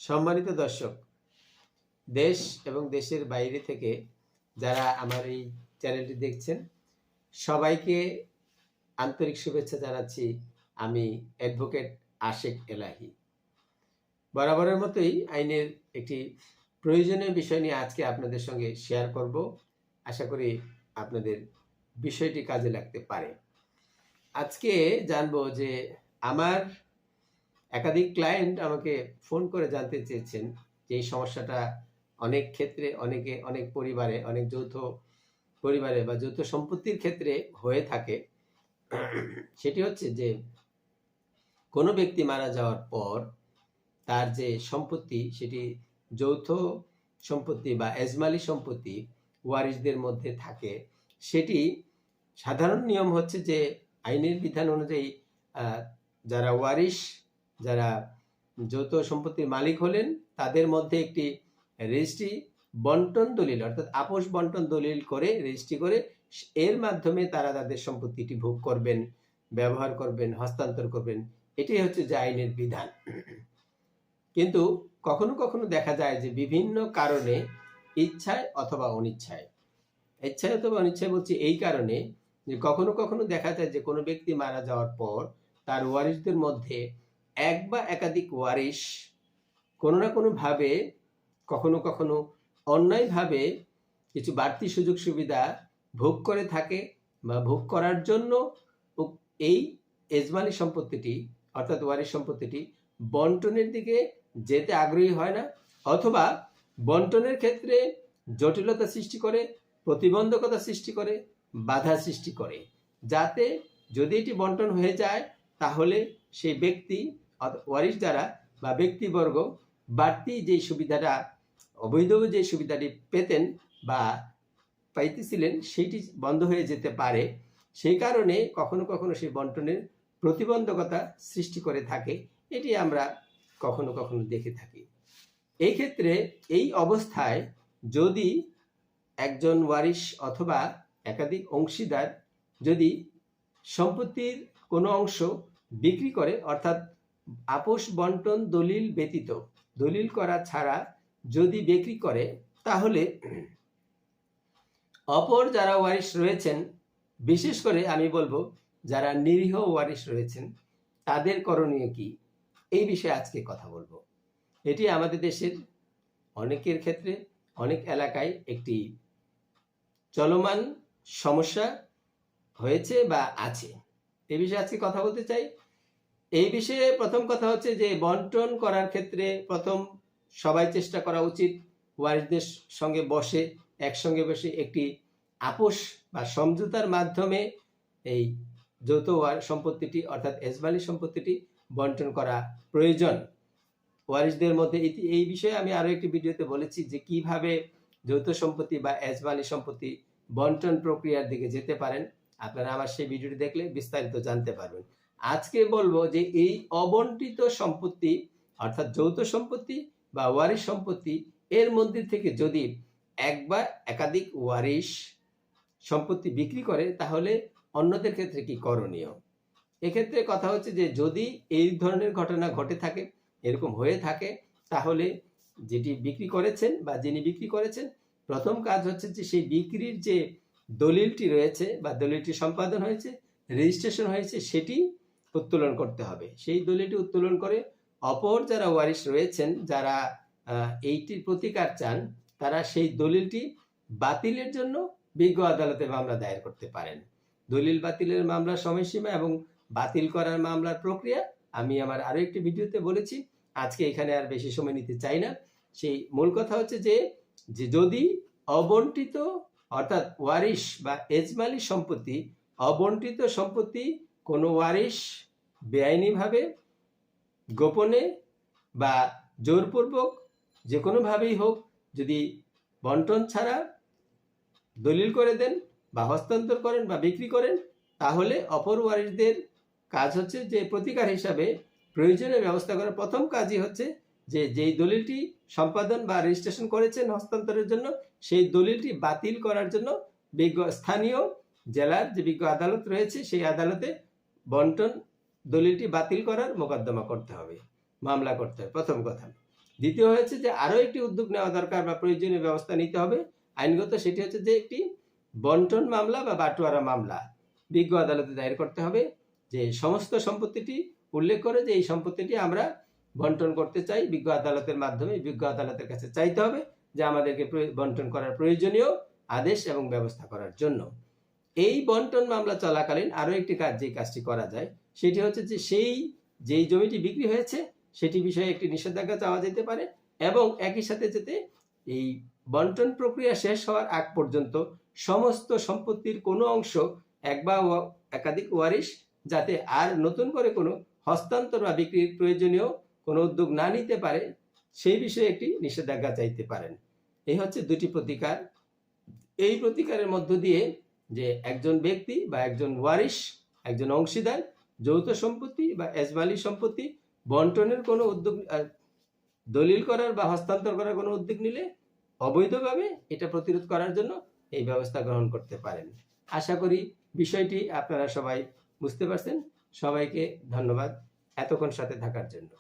সম্মানিত দর্শক, দেশ এবং দেশের বাইরে থেকে যারা আমার এই চ্যানেলটি দেখছেন সবাইকে আন্তরিক শুভেচ্ছা জানাচ্ছি। আমি অ্যাডভোকেট আশেক এলাহি। বরাবরের মতোই আইনের একটি প্রয়োজনীয় বিষয় নিয়ে আজকে আপনাদের সঙ্গে শেয়ার করব। আশা করি আপনাদের বিষয়টি কাজে লাগতে পারে। আজকে জানবো যে আমার একাধিক ক্লায়েন্ট আমাকে ফোন করে জানতে চেয়েছেন যে এই সমস্যাটা অনেক ক্ষেত্রে অনেক পরিবারে, অনেক যৌথ পরিবারে বা যৌথ সম্পত্তির ক্ষেত্রে হয়ে থাকে। সেটি হচ্ছে যে কোনো ব্যক্তি মারা যাওয়ার পর তার যে সম্পত্তি সেটি যৌথ সম্পত্তি বা এজমালি সম্পত্তি ওয়ারিশদের মধ্যে থাকে। সেটি সাধারণ নিয়ম হচ্ছে যে আইনের বিধান অনুযায়ী যারা ওয়ারিশ, যারা যৌথ সম্পত্তির মালিক হলেন তাদের মধ্যে একটি রেজিস্ট্রি বন্টন দলিল অর্থাৎ আপোষ বন্টন দলিল করে রেজিস্ট্রি করে এর মাধ্যমে তারা তাদের সম্পত্তিটি ভোগ করবেন, ব্যবহার করবেন, হস্তান্তর করবেন। এটাই হচ্ছে যে আইনের বিধান। কিন্তু কখনো কখনো দেখা যায় যে বিভিন্ন কারণে ইচ্ছায় অথবা অনিচ্ছায় বলছি এই কারণে যে কখনো কখনো দেখা যায় যে কোনো ব্যক্তি মারা যাওয়ার পর তার ওয়ারিশদের মধ্যে এক বা একাধিক ওয়ারিশ কোনো না কোনোভাবে কখনো কখনো অন্যায়ভাবে কিছু বাড়তি সুযোগ সুবিধা ভোগ করে থাকে বা ভোগ করার জন্য এই এজমালি সম্পত্তিটি অর্থাৎ ওয়ারিশ সম্পত্তিটি বন্টনের দিকে যেতে আগ্রহী হয় না, অথবা বন্টনের ক্ষেত্রে জটিলতা সৃষ্টি করে, প্রতিবন্ধকতা সৃষ্টি করে, বাধা সৃষ্টি করে, যাতে যদি এটি বন্টন হয়ে যায় তাহলে সেই ব্যক্তি ওয়ারিশ দ্বারা বা ব্যক্তিবর্গ বাড়তি যে সুবিধাটা, অবৈধ যে সুবিধাটি পেতেন বা পাইতেছিলেন সেটি বন্ধ হয়ে যেতে পারে। সেই কারণে কখনো কখনো সেই বন্টনের প্রতিবন্ধকতা সৃষ্টি করে থাকে। এটি আমরা কখনো কখনো দেখে থাকি। এই ক্ষেত্রে এই অবস্থায় যদি একজন ওয়ারিশ অথবা একাধিক অংশীদার যদি সম্পত্তির কোনো অংশ বিক্রি করে, অর্থাৎ আপোষ বন্টন দলিল ব্যতীত, দলিল করা ছাড়া যদি বিক্রি করে, তাহলে অপর যারা ওয়ারিশ রয়েছেন, বিশেষ করে আমি বলবো যারা নিরীহ ওয়ারিশ রয়েছেন, তাদের করণীয় কি, এই বিষয়ে আজকে কথা বলবো। এটি আমাদের দেশের অনেকের ক্ষেত্রে অনেক এলাকায় একটি চলমান সমস্যা হয়েছে বা আছে। এই বিষয়ে আজকে কথা বলতে চাই। এই বিষয়ে প্রথম কথা হচ্ছে যে বন্টন করার ক্ষেত্রে প্রথম সবাই চেষ্টা করা উচিত ওয়ারিশদের সঙ্গে একসঙ্গে বসে একটি আপোষ বা সমঝোতার মাধ্যমে এই যৌথ সম্পত্তিটি অর্থাৎ এজমালি সম্পত্তিটি বন্টন করা প্রয়োজন ওয়ারিশদের মধ্যে। এই বিষয়ে আমি আরো একটি ভিডিওতে বলেছি যে কিভাবে যৌথ সম্পত্তি বা এজমালি সম্পত্তি বন্টন প্রক্রিয়ার দিকে যেতে পারেন। আপনারা আমার সেই ভিডিওটি দেখলে বিস্তারিত জানতে পারবেন। আজকে বলবো যে এই অবন্টিত সম্পত্তি অর্থাৎ যৌথ সম্পত্তি বা ওয়ারিশ সম্পত্তি এর মধ্যে থেকে যদি এক বা একাধিক ওয়ারিশ সম্পত্তি বিক্রি করে তাহলে অন্যদের ক্ষেত্রে কি করণীয়। এক্ষেত্রে কথা হচ্ছে যে যদি এই ধরনের ঘটনা ঘটে থাকে, এরকম হয়ে থাকে, তাহলে যেটি বিক্রি করেছেন বা যিনি বিক্রি করেছেন, প্রথম কাজ হচ্ছে যে সেই বিক্রির যে দলিলটি রয়েছে বা দলিলটি সম্পাদন হয়েছে, রেজিস্ট্রেশন হয়েছে, সেটি উত্তোলন করতে হবে। সেই দলিলটি উত্তোলন করে অপর যারা ওয়ারিশ রয়েছেন, যারা এইটির প্রতিকার চান, তারা সেই দলিলটি বাতিলের জন্য বিজ্ঞ আদালতে মামলা দায়ের করতে পারেন। দলিল বাতিলের মামলার সময়সীমা এবং বাতিল করার মামলার প্রক্রিয়া আমি আমার আরো একটি ভিডিওতে বলেছি। আজকে এখানে আর বেশি সময় নিতে চাই না। সেই মূল কথা হচ্ছে যে যদি অবন্টিত অর্থাৎ ওয়ারিশ বা এজমালি সম্পত্তি, অবন্টিত সম্পত্তি কোনো ওয়ারিশ বেআইনিভাবে, গোপনে বা জোরপূর্বক যে কোনোভাবেই হোক যদি বন্টন ছাড়া দলিল করে দেন বা হস্তান্তর করেন বা বিক্রি করেন, তাহলে অপর ওয়ারিশদের কাজ হচ্ছে যে প্রতিকার হিসাবে প্রয়োজনীয় ব্যবস্থা করার প্রথম কাজই হচ্ছে যে যেই দলিলটি সম্পাদন বা রেজিস্ট্রেশন করেছেন হস্তান্তরের জন্য, সেই দলিলটি বাতিল করার জন্য স্থানীয় জেলার যে বিজ্ঞ আদালত রয়েছে সেই আদালতে বন্টন দলিলটি বাতিল করার মোকদ্দমা করতে হবে, মামলা করতে হবে, প্রথম কথা। দ্বিতীয় হয়েছে যে আরো একটি উদ্যোগ নেওয়া দরকার বা প্রয়োজনীয় ব্যবস্থা নিতে হবে আইনগত, সেটি হচ্ছে যে একটি বন্টন মামলা বা বাটোয়ারা মামলা বিজ্ঞ আদালতে দায়ের করতে হবে, যে সমস্ত সম্পত্তিটি উল্লেখ করে যে এই সম্পত্তিটি আমরা বন্টন করতে চাই। বিজ্ঞ আদালতের মাধ্যমে বিজ্ঞ আদালতের কাছে চাইতে হবে যে আমাদেরকে বন্টন করার প্রয়োজনীয় আদেশ এবং ব্যবস্থা করার জন্য। এই বন্টন মামলা চলাকালীন আরো একটি কাজ, যে কাজটি করা যায় সেটি হচ্ছে যে যেই জমিটি বিক্রি হয়েছে সেটি বিষয়ে একটি নিষেধাজ্ঞা চাওয়া যেতে পারে, এবং একই সাথে যাতে এই বন্টন প্রক্রিয়া শেষ হওয়ার আগ পর্যন্ত সমস্ত সম্পত্তির কোনো অংশ এক বা একাধিক ওয়ারিশ যাতে আর নতুন করে কোনো হস্তান্তর বা বিক্রির প্রয়োজনীয় কোনো উদ্যোগ না নিতে পারে সেই বিষয়ে একটি নিষেধাজ্ঞা চাইতে পারেন। এই হচ্ছে দুটি প্রতিকার। এই প্রতিকারের মধ্য দিয়ে যে একজন ব্যক্তি বা একজন ওয়ারিশ, একজন অংশীদার যৌথ সম্পত্তি বা এজমালি সম্পত্তি বন্টনের কোনো উদ্যোগ, দলিল করার বা হস্তান্তর করার কোনো উদ্যোগ নিলে অবৈধভাবে এটা প্রতিরোধ করার জন্য এই ব্যবস্থা গ্রহণ করতে পারেন। আশা করি বিষয়টি আপনারা সবাই বুঝতে পারছেন। সবাইকে ধন্যবাদ এতক্ষণ সাথে থাকার জন্য।